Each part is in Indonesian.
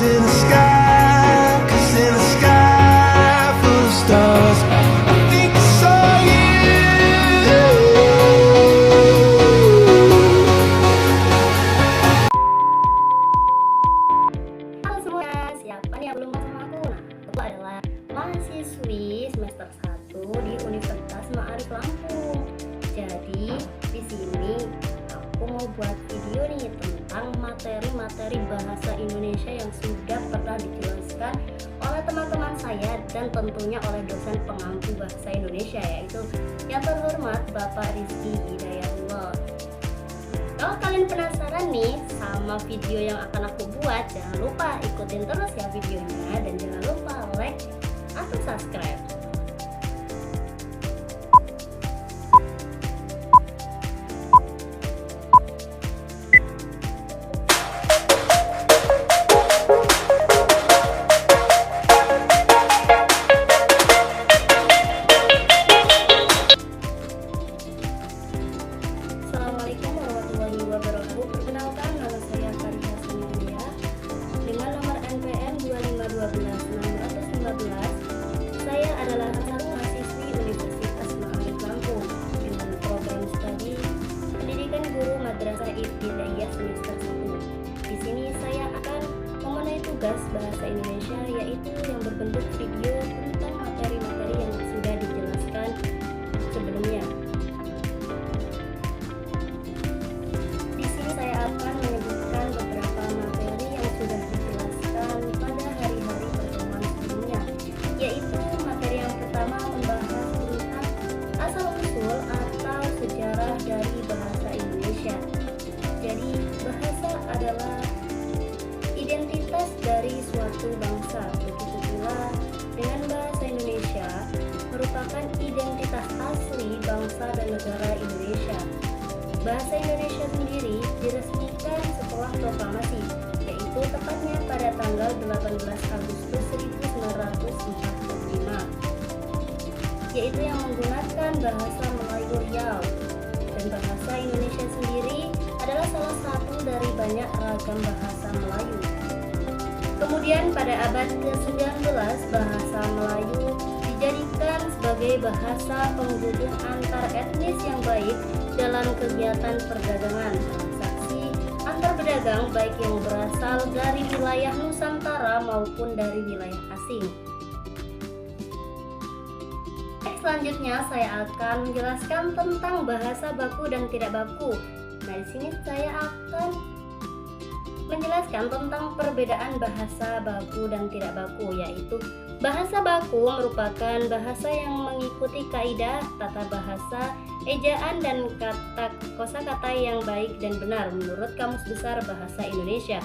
in the sky, 'cause in a sky full of stars, I think I saw you. Halo semuanya, siapa nih yang belum kenal sama aku? Nah, aku adalah mahasiswi semester 1 di Universitas Ma'arif Lampung. Jadi, di sini aku mau buat video nih tentang materi-materi bahasa Indonesia yang sudah pernah dijelaskan oleh teman-teman saya dan tentunya oleh dosen pengampu bahasa Indonesia, yaitu yang terhormat Bapak Rizky Hidayatullah. Kalau kalian penasaran nih sama video yang akan aku buat, jangan lupa ikutin terus ya videonya, dan jangan lupa like atau subscribe. Assalamualaikum warahmatullahi wabarakatuh. Perkenalkan, nama saya Karya Senilia dengan nomor NPM 2512615. Saya adalah satu mahasiswi Universitas Ma'arif Lampung dengan program studi Pendidikan Guru Madrasah Ibtidaiyah semester 1. Di sini saya akan memenuhi tugas bahasa Indonesia, yaitu yang berbentuk video tentang materi-materi yang sudah dijelaskan sebelumnya. Di sini saya akan menyebutkan beberapa materi yang sudah dijelaskan pada hari-hari pertemuan sebelumnya, yaitu materi yang pertama membahas tentang asal-usul atau sejarah dari bahasa Indonesia. Jadi, bahasa adalah identitas dari suatu bangsa. Begitu pula dengan bahasa Indonesia merupakan identitas asli bangsa dan negara Indonesia. Bahasa Indonesia sendiri diresmikan setelah proklamasi, yaitu tepatnya pada tanggal 18 Agustus 1945, yaitu yang menggunakan bahasa Melayu Riau. Dan bahasa Indonesia sendiri adalah salah satu dari banyak ragam bahasa Melayu. Kemudian pada abad ke-19, bahasa Melayu dijadikan sebagai bahasa penghubung antar etnis yang baik dalam kegiatan perdagangan, transaksi antar pedagang baik yang berasal dari wilayah Nusantara maupun dari wilayah asing. Selanjutnya saya akan menjelaskan tentang bahasa baku dan tidak baku. Nah, di sini saya akan menjelaskan tentang perbedaan bahasa baku dan tidak baku, yaitu bahasa baku merupakan bahasa yang mengikuti kaidah tata bahasa, ejaan dan kosakata yang baik dan benar menurut Kamus Besar Bahasa Indonesia.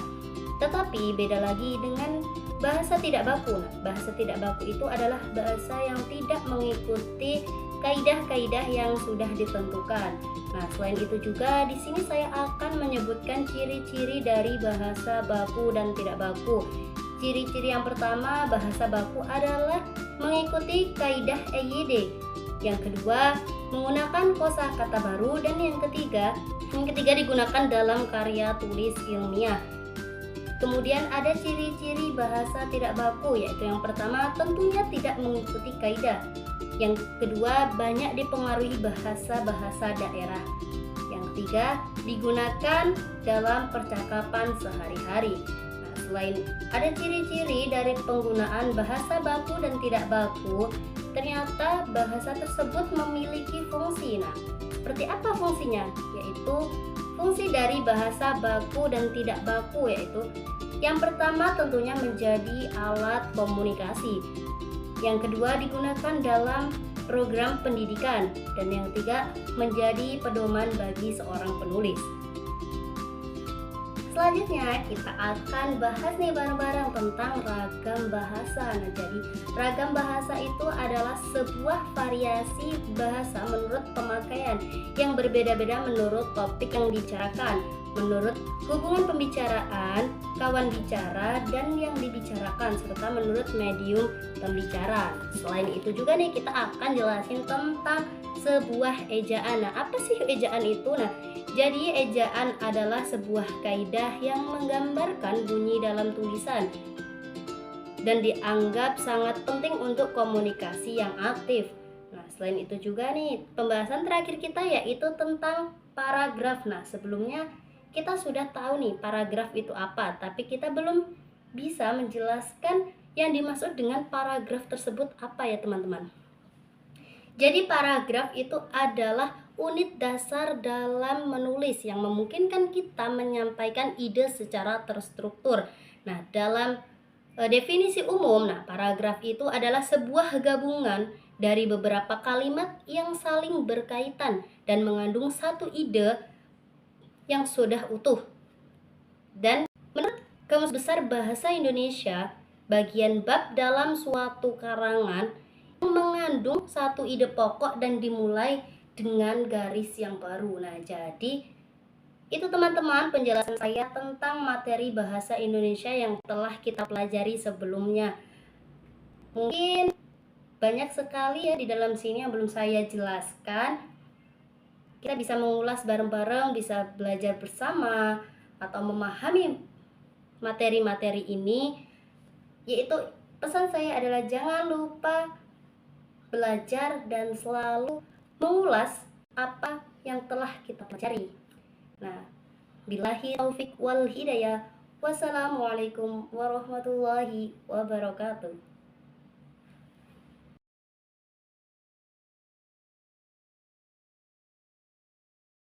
Tetapi beda lagi dengan bahasa tidak baku. Nah, bahasa tidak baku itu adalah bahasa yang tidak mengikuti kaidah-kaidah yang sudah ditentukan. Nah, selain itu juga di sini saya akan menyebutkan ciri-ciri dari bahasa baku dan tidak baku. Ciri-ciri yang pertama, bahasa baku adalah mengikuti kaidah EYD. Yang kedua, menggunakan kosakata baru, dan yang ketiga digunakan dalam karya tulis ilmiah. Kemudian ada ciri-ciri bahasa tidak baku, yaitu yang pertama tentunya tidak mengikuti kaidah. Yang kedua, banyak dipengaruhi bahasa-bahasa daerah. Yang ketiga, digunakan dalam percakapan sehari-hari. Nah, selain ada ciri-ciri dari penggunaan bahasa baku dan tidak baku, ternyata bahasa tersebut memiliki fungsi. Nah, seperti apa fungsinya? Yaitu fungsi dari bahasa baku dan tidak baku, yaitu yang pertama tentunya menjadi alat komunikasi. Yang kedua, digunakan dalam program pendidikan, dan yang ketiga menjadi pedoman bagi seorang penulis. Selanjutnya kita akan bahas nih bareng-bareng tentang ragam bahasa. Nah, jadi ragam bahasa itu adalah sebuah variasi bahasa menurut pemakaian yang berbeda-beda menurut topik yang dibicarakan. menurut hubungan pembicaraan, kawan bicara, dan yang dibicarakan, serta menurut medium pembicara. Selain itu juga nih kita akan jelasin tentang sebuah ejaan. Nah, apa sih ejaan itu? Nah, jadi ejaan adalah sebuah kaidah yang menggambarkan bunyi dalam tulisan dan dianggap sangat penting untuk komunikasi yang aktif. Nah, selain itu juga nih, pembahasan terakhir kita yaitu tentang paragraf. Nah, sebelumnya kita sudah tahu nih paragraf itu apa, tapi kita belum bisa menjelaskan yang dimaksud dengan paragraf tersebut apa ya teman-teman. Jadi paragraf itu adalah unit dasar dalam menulis yang memungkinkan kita menyampaikan ide secara terstruktur. Nah, dalam definisi umum, nah paragraf itu adalah sebuah gabungan dari beberapa kalimat yang saling berkaitan dan mengandung satu ide yang sudah utuh. Dan menurut Kamus Besar Bahasa Indonesia, bagian bab dalam suatu karangan yang mengandung satu ide pokok dan dimulai dengan garis yang baru. Nah, jadi itu teman-teman penjelasan saya tentang materi bahasa Indonesia yang telah kita pelajari sebelumnya. Mungkin banyak sekali ya di dalam sini yang belum saya jelaskan. Kita bisa mengulas bareng-bareng, bisa belajar bersama atau memahami materi-materi ini. Yaitu pesan saya adalah jangan lupa belajar dan selalu mengulas apa yang telah kita pelajari. Nah, billahi taufik wal hidayah. Wassalamualaikum warahmatullahi wabarakatuh.